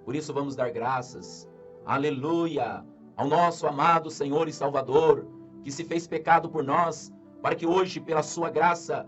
Por isso vamos dar graças, aleluia, ao nosso amado Senhor e Salvador, que se fez pecado por nós, para que hoje, pela sua graça,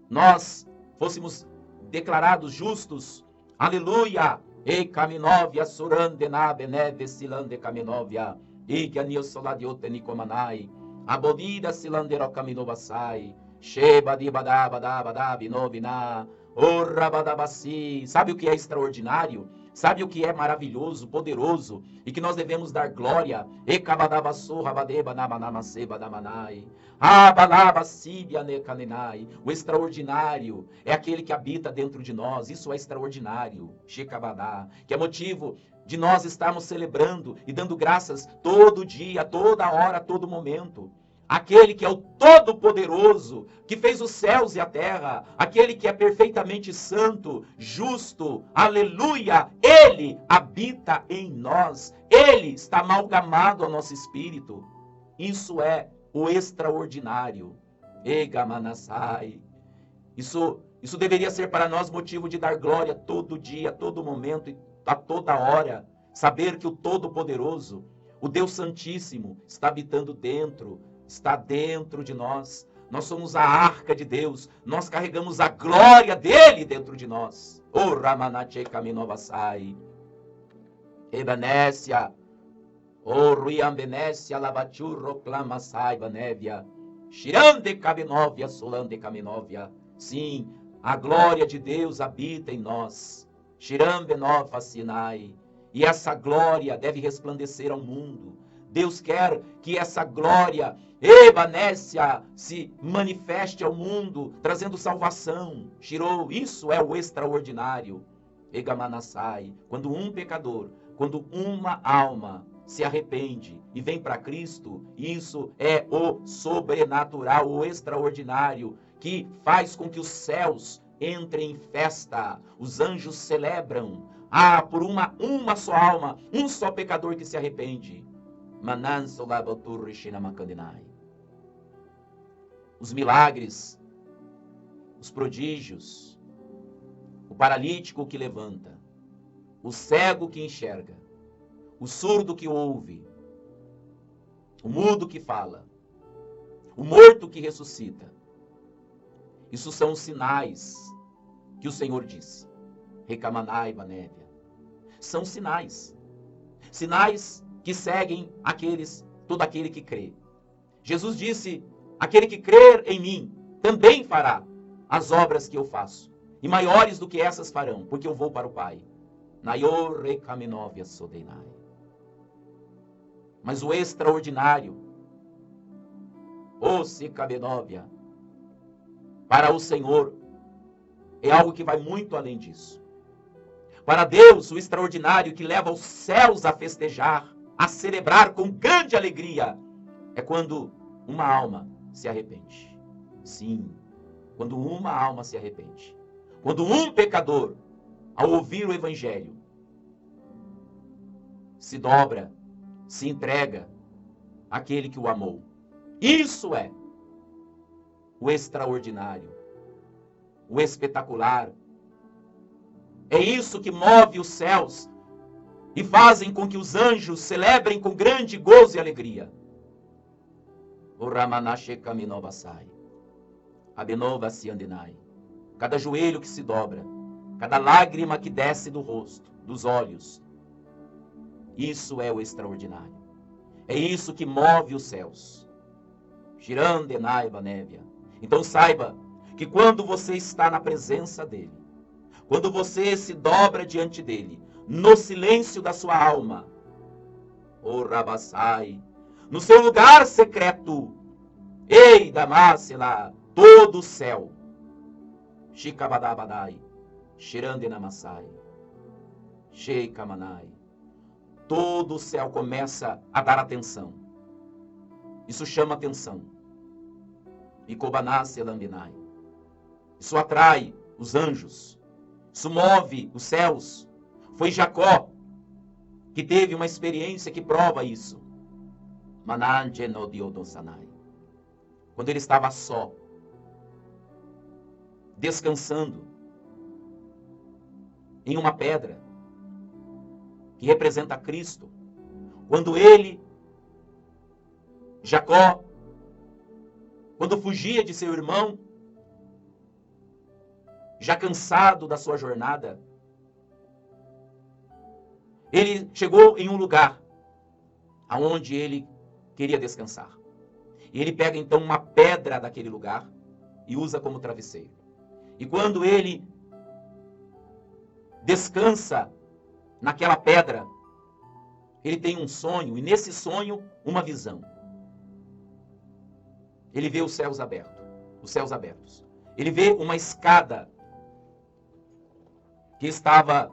nós fôssemos declarados justos. Aleluia! E caminovia surandena beneve silande caminovia. E que anil soladiote nicomanai. Abodida silandero caminovasai. Sheba di badabadabadabi novina. Orra badabasi. Sabe o que é extraordinário? Sabe o que é maravilhoso, poderoso e que nós devemos dar glória? E kabadabasu rabadeba namanamase badamanai. O extraordinário é aquele que habita dentro de nós. Isso é extraordinário, que é motivo de nós estarmos celebrando e dando graças todo dia, toda hora, todo momento. Aquele que é o Todo-Poderoso, que fez os céus e a terra, aquele que é perfeitamente santo, justo, aleluia, ele habita em nós, ele está amalgamado ao nosso espírito. Isso é o extraordinário. Egamanassai. Isso deveria ser para nós motivo de dar glória todo dia, todo momento e a toda hora. Saber que o Todo-Poderoso, o Deus Santíssimo, está habitando dentro, está dentro de nós. Nós somos a arca de Deus. Nós carregamos a glória dele dentro de nós. O Ramanache Kaminovasai. Ebanécia. O Ruiambenécia Lavachurro Clamassai Banévia. Shirande Kaminovia Solande Kaminovia. Sim, a glória de Deus habita em nós. Shirambenova Sinai. E essa glória deve resplandecer ao mundo. Deus quer que essa glória, Ebanécia, se manifeste ao mundo, trazendo salvação. Shirou, isso é o extraordinário. Egamanassai, quando um pecador, quando uma alma se arrepende e vem para Cristo, isso é o sobrenatural, o extraordinário, que faz com que os céus entrem em festa, os anjos celebram, por uma só alma, um só pecador que se arrepende. Os milagres, os prodígios, o paralítico que levanta, o cego que enxerga, o surdo que ouve, o mudo que fala, o morto que ressuscita. Isso são os sinais que o Senhor disse. Recamanai, Banévia. São sinais. Sinais que seguem todo aquele que crê. Jesus disse, aquele que crer em mim também fará as obras que eu faço. E maiores do que essas farão, porque eu vou para o Pai. Naior recaminovia sodenai. Mas o extraordinário, o Sikabenovia, para o Senhor, é algo que vai muito além disso. Para Deus, o extraordinário que leva os céus a festejar, a celebrar com grande alegria, é quando uma alma se arrepende. Sim, quando uma alma se arrepende. Quando um pecador, ao ouvir o Evangelho, se dobra, se entrega àquele que o amou. Isso é o extraordinário, o espetacular. É isso que move os céus e fazem com que os anjos celebrem com grande gozo e alegria. O Ramanache Kaminovasai, Abenova Siandenai. Cada joelho que se dobra, cada lágrima que desce do rosto, dos olhos. Isso é o extraordinário. É isso que move os céus. Shirandenai Banévia. Então saiba que quando você está na presença dele, quando você se dobra diante dele, no silêncio da sua alma, o Rabassai, no seu lugar secreto, ei, Damasela, todo o céu, Shikabadabadai, Shirandenamassai, Sheikamanai, todo o céu começa a dar atenção. Isso chama atenção. Ikobanasselambinai. Isso atrai os anjos. Isso move os céus. Foi Jacó que teve uma experiência que prova isso. Manangenodiodosanai. Quando ele estava só, descansando em uma pedra, que representa Cristo, quando ele, Jacó, quando fugia de seu irmão, já cansado da sua jornada, ele chegou em um lugar aonde ele queria descansar. E ele pega então uma pedra daquele lugar e usa como travesseiro. E quando ele descansa naquela pedra, ele tem um sonho, e nesse sonho, uma visão. Ele vê os céus abertos. Ele vê uma escada que estava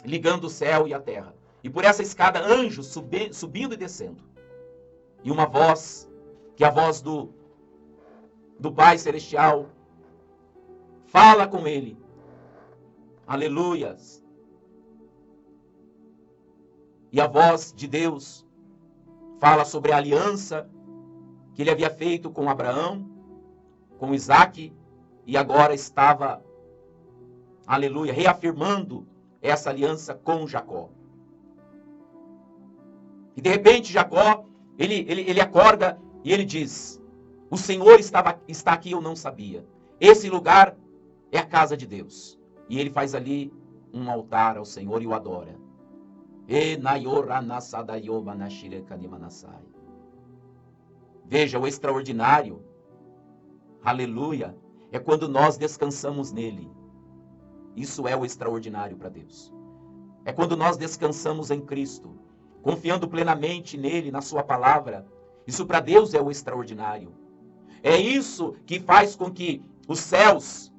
ligando o céu e a terra. E por essa escada, anjos subindo e descendo. E uma voz, que é a voz do Pai Celestial, fala com ele. Aleluias. E a voz de Deus fala sobre a aliança que ele havia feito com Abraão, com Isaac, e agora estava, aleluia, reafirmando essa aliança com Jacó. E de repente Jacó, ele acorda e ele diz: o Senhor está aqui, eu não sabia. Esse lugar é a casa de Deus. E ele faz ali um altar ao Senhor e o adora. Veja, o extraordinário, aleluia, é quando nós descansamos nele. Isso é o extraordinário para Deus. É quando nós descansamos em Cristo, confiando plenamente nele, na sua palavra. Isso para Deus é o extraordinário. É isso que faz com que os céus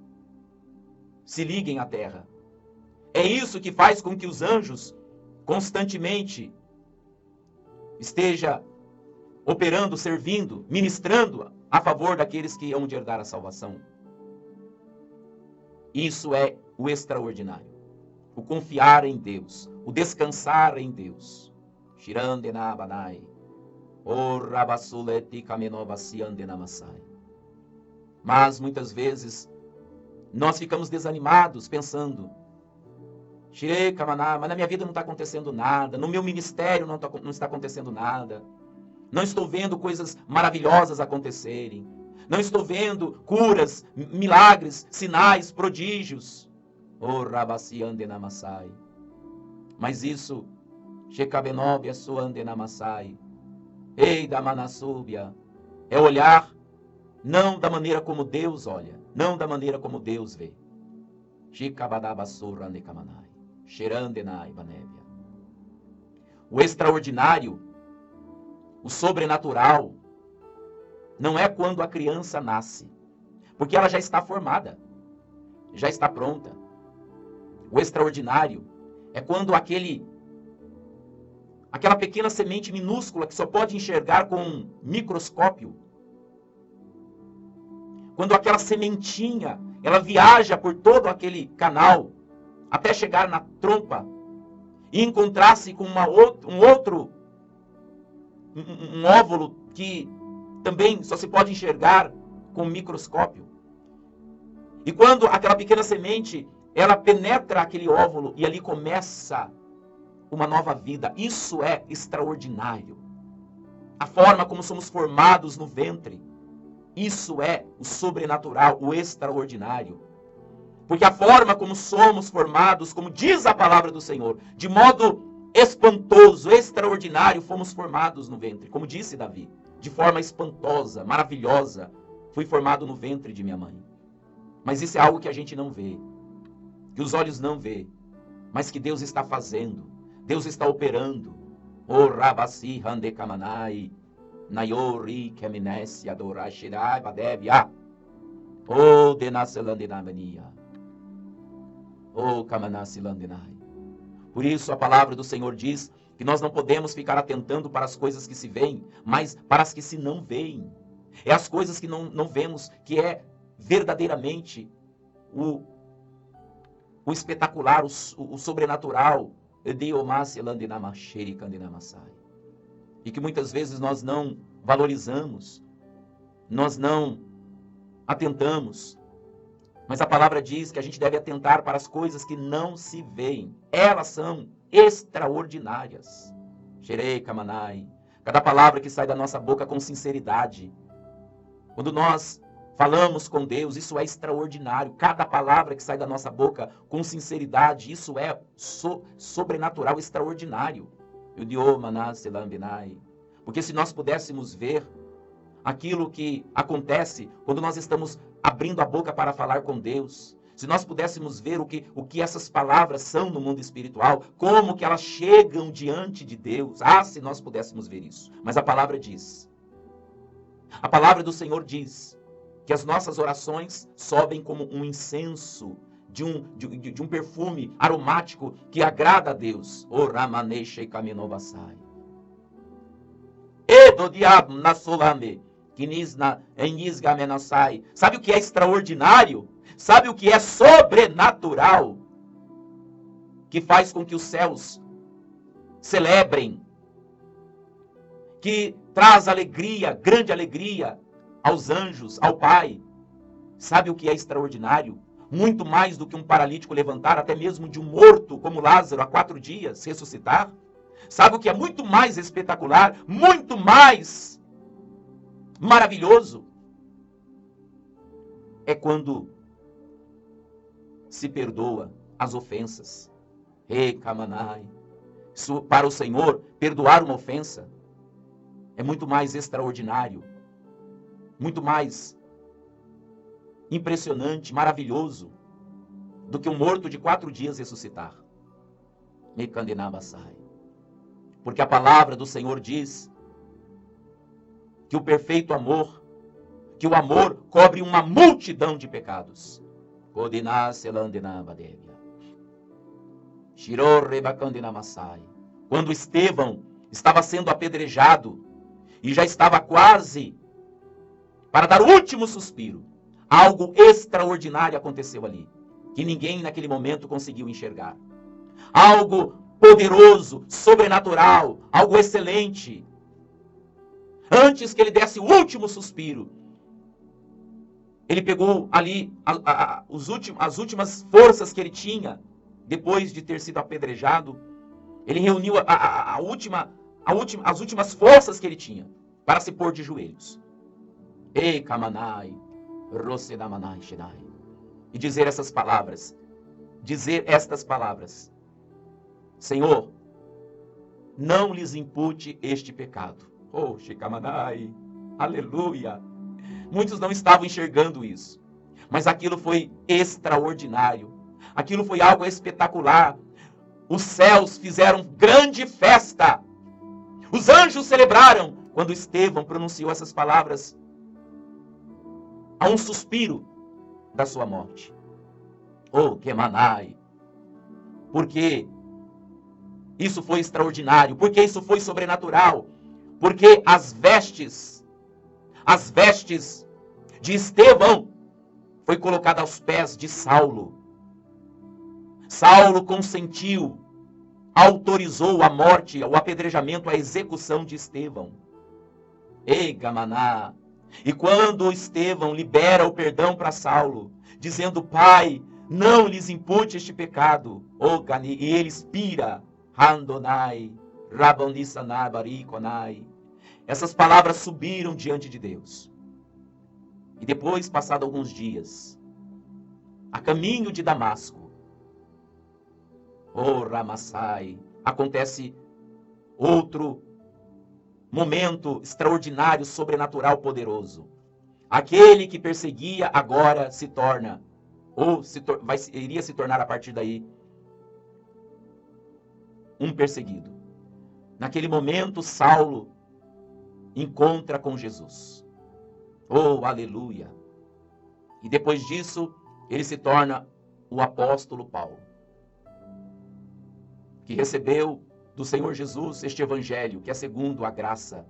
se liguem à terra. É isso que faz com que os anjos constantemente esteja operando, servindo, ministrando a favor daqueles que hão de herdar a salvação. Isso é o extraordinário. O confiar em Deus, o descansar em Deus. Mas muitas vezes nós ficamos desanimados pensando: mas na minha vida não está acontecendo nada, no meu ministério não está acontecendo nada, não estou vendo coisas maravilhosas acontecerem, não estou vendo curas, milagres, sinais, prodígios. Mas isso, é olhar não da maneira como Deus olha, não da maneira como Deus vê. O extraordinário, o sobrenatural, não é quando a criança nasce, porque ela já está formada, já está pronta. O extraordinário é quando aquela pequena semente minúscula que só pode enxergar com um microscópio, quando aquela sementinha, ela viaja por todo aquele canal, até chegar na trompa, e encontrar-se com um óvulo que também só se pode enxergar com um microscópio. E quando aquela pequena semente, ela penetra aquele óvulo e ali começa uma nova vida. Isso é extraordinário. A forma como somos formados no ventre. Isso é o sobrenatural, o extraordinário. Porque a forma como somos formados, como diz a palavra do Senhor, de modo espantoso, extraordinário, fomos formados no ventre. Como disse Davi, de forma espantosa, maravilhosa, fui formado no ventre de minha mãe. Mas isso é algo que a gente não vê, que os olhos não vê, mas que Deus está fazendo, Deus está operando. O Rabasi Handekamanai, Nayori Keminesi Adorashirai Badevia, O Denaselandinamania, O Kamanasilandinai. Por isso a palavra do Senhor diz que nós não podemos ficar atentando para as coisas que se veem, mas para as que se não veem. É as coisas que não vemos, que é verdadeiramente o espetacular, o sobrenatural. E que muitas vezes nós não valorizamos, nós não atentamos. Mas a palavra diz que a gente deve atentar para as coisas que não se veem. Elas são extraordinárias. Xerei Kamanai. Cada palavra que sai da nossa boca com sinceridade. Quando nós falamos com Deus, isso é extraordinário. Cada palavra que sai da nossa boca com sinceridade, isso é sobrenatural, extraordinário. Porque se nós pudéssemos ver aquilo que acontece quando nós estamos abrindo a boca para falar com Deus, se nós pudéssemos ver o que essas palavras são no mundo espiritual, como que elas chegam diante de Deus, se nós pudéssemos ver isso. Mas a palavra diz, a palavra do Senhor diz, que as nossas orações sobem como um incenso, de um perfume aromático que agrada a Deus. O Ramanei Sheikaminovasai. Edo diabo na solame, kinisna enisgamenasai. Sabe o que é extraordinário? Sabe o que é sobrenatural? Que faz com que os céus celebrem, que traz alegria, grande alegria aos anjos, ao Pai. Sabe o que é extraordinário? Muito mais do que um paralítico levantar, até mesmo de um morto como Lázaro há 4 dias ressuscitar. Sabe o que é muito mais espetacular, muito mais maravilhoso? É quando se perdoa as ofensas. Ei, Kamanai. Para o Senhor, perdoar uma ofensa é muito mais extraordinário, muito mais impressionante, maravilhoso, do que um morto de 4 dias ressuscitar. Porque a palavra do Senhor diz que o perfeito amor, que o amor cobre uma multidão de pecados. Quando Estevão estava sendo apedrejado e já estava quase para dar o último suspiro, algo extraordinário aconteceu ali, que ninguém naquele momento conseguiu enxergar. Algo poderoso, sobrenatural, algo excelente. Antes que ele desse o último suspiro, ele pegou ali as últimas forças que ele tinha, depois de ter sido apedrejado. Ele reuniu as últimas forças que ele tinha para se pôr de joelhos. Ei, Kamanai, Rosedamanai, Shinai. E dizer estas palavras. Senhor, não lhes impute este pecado. Oh, Shikamanai, aleluia. Muitos não estavam enxergando isso. Mas aquilo foi extraordinário. Aquilo foi algo espetacular. Os céus fizeram grande festa. Os anjos celebraram quando Estevão pronunciou essas palavras a um suspiro da sua morte. Oh, Kemanai. Porque isso foi extraordinário, porque isso foi sobrenatural, porque as vestes de Estevão foi colocada aos pés de Saulo. Saulo consentiu, autorizou a morte, o apedrejamento, a execução de Estevão. Ei, Gamaná. E quando Estevão libera o perdão para Saulo, dizendo, Pai, não lhes impute este pecado, e ele expira, Randonai, Rabonissanai, Barikonai. Essas palavras subiram diante de Deus. E depois, passado alguns dias, a caminho de Damasco, Ramassai, acontece outro momento extraordinário, sobrenatural, poderoso. Aquele que perseguia agora se torna, iria se tornar a partir daí, um perseguido. Naquele momento, Saulo encontra com Jesus. Oh, aleluia! E depois disso, ele se torna o apóstolo Paulo, que recebeu do Senhor Jesus este evangelho, que é segundo a graça.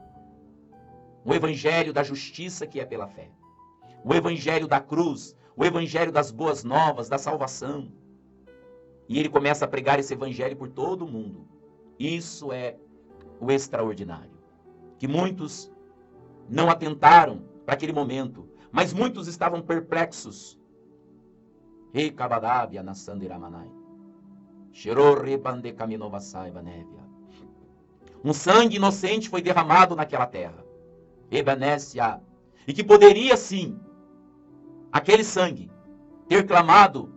O evangelho da justiça, que é pela fé. O evangelho da cruz, o evangelho das boas novas, da salvação. E ele começa a pregar esse evangelho por todo o mundo. Isso é o extraordinário. Que muitos não atentaram para aquele momento, mas muitos estavam perplexos. Um sangue inocente foi derramado naquela terra. Ebanésia. E que poderia sim, aquele sangue, ter clamado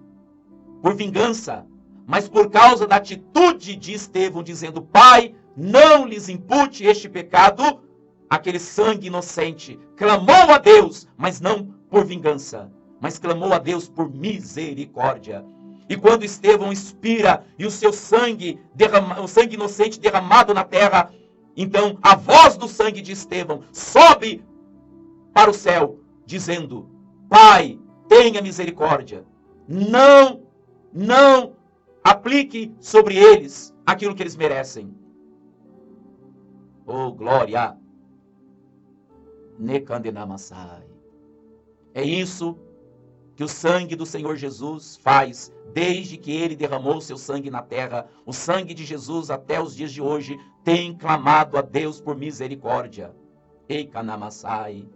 por vingança, mas por causa da atitude de Estevão, dizendo: Pai, não lhes impute este pecado, aquele sangue inocente clamou a Deus, mas não por vingança, mas clamou a Deus por misericórdia. E quando Estevão expira e o seu sangue, o sangue inocente derramado na terra, então a voz do sangue de Estevão sobe para o céu, dizendo: Pai, tenha misericórdia. Não aplique sobre eles aquilo que eles merecem. Oh, glória! Nekandenamasai. É isso que o sangue do Senhor Jesus faz desde que ele derramou seu sangue na terra. O sangue de Jesus até os dias de hoje tem clamado a Deus por misericórdia. Eikanamasai.